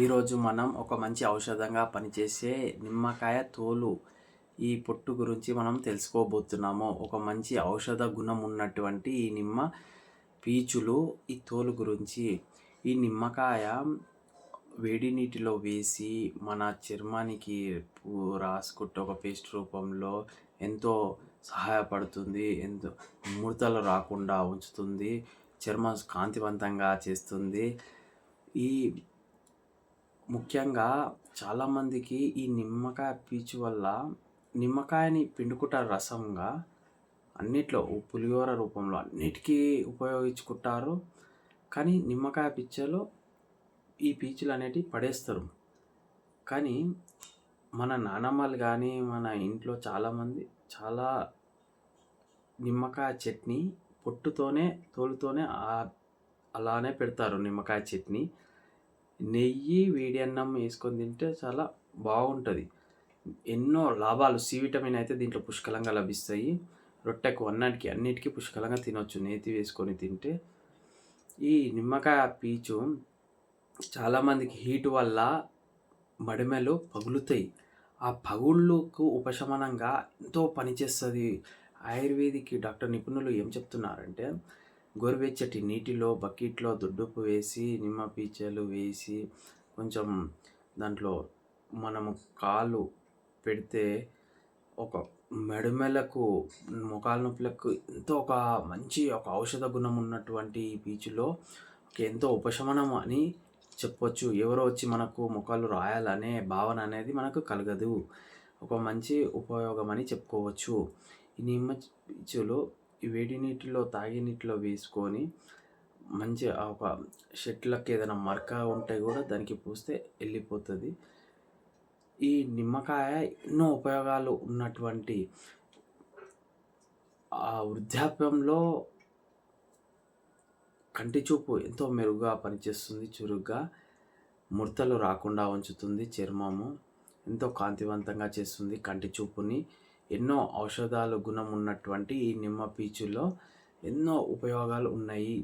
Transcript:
ఈరోజు మనం ఒక మంచి ఔషధంగా పనిచేసే నిమ్మకాయ తోలు ఈ పొట్టు గురించి మనం తెలుసుకోబోతున్నాము. ఒక మంచి ఔషధ గుణం ఉన్నటువంటి ఈ నిమ్మ పీచులు ఈ తోలు గురించి. ఈ నిమ్మకాయ వేడి నీటిలో వేసి మన చర్మానికి రాసుకుంటే ఒక పేస్ట్ రూపంలో ఎంతో సహాయపడుతుంది. ఎంతో ముడతలు రాకుండా ఉంచుతుంది. చర్మం కాంతివంతంగా చేస్తుంది. ఈ ముఖ్యంగా చాలామందికి ఈ నిమ్మకాయ పీచు వల్ల నిమ్మకాయని పిండుకుంటారు రసంగా. అన్నిట్లో పులిహోర రూపంలో అన్నిటికీ ఉపయోగించుకుంటారు. కానీ నిమ్మకాయ పిచ్చలో ఈ పీచులు అనేటివి పడేస్తారు. కానీ మన నానమ్మలు కానీ మన ఇంట్లో చాలామంది చాలా నిమ్మకాయ చట్నీ పొట్టుతోనే తోలుతోనే అలానే పెడతారు. నిమ్మకాయ చట్నీ నెయ్యి వేడి అన్నం వేసుకొని తింటే చాలా బాగుంటుంది. ఎన్నో లాభాలు, సి విటమిన్ అయితే దీంట్లో పుష్కలంగా లభిస్తాయి. రొట్టెకు అన్నిటికీ పుష్కలంగా తినొచ్చు నేతి వేసుకొని తింటే. ఈ నిమ్మకాయ పీచు చాలామందికి హీటు వల్ల మడిమెలు పగులుతాయి. ఆ పగుళ్ళకు ఉపశమనంగా ఎంతో పనిచేస్తుంది. ఆయుర్వేదిక్ డాక్టర్ నిపుణులు ఏం చెప్తున్నారంటే, గోరువెచ్చటి నీటిలో బకెట్లో దొడ్డుప్పు వేసి నిమ్మ పీచలు వేసి కొంచెం దాంట్లో మనము కాలు పెడితే ఒక మెడమెలకు మోకాలు నొప్పులకు ఎంతో ఒక మంచి ఔషధ గుణం ఉన్నటువంటి ఈ పీచులో ఎంతో ఉపశమనం అని చెప్పొచ్చు. ఎవరో వచ్చి మనకు మొక్కలు రాయాలనే భావన అనేది మనకు కలగదు. ఒక మంచి ఉపయోగం అని చెప్పుకోవచ్చు. ఈ నిమ్మ పీచులు ఈ వేడి నీటిలో తాగే నీటిలో వేసుకొని మంచి ఒక షర్ట్లకి ఏదైనా మరక ఉంటే కూడా దానికి పూస్తే వెళ్ళిపోతుంది. ఈ నిమ్మకాయ ఎన్నో ఉపయోగాలు ఉన్నటువంటి వృద్ధాప్యంలో కంటి చూపు ఎంతో మెరుగ్గా పనిచేస్తుంది. చురుగ్గా ముడతలు రాకుండా ఉంచుతుంది. చర్మము ఎంతో కాంతివంతంగా చేస్తుంది. కంటి చూపుని ఎన్నో ఔషధాలు గుణం ఉన్నటువంటి ఈ నిమ్మ పీచులో ఎన్నో ఉపయోగాలు ఉన్నాయి.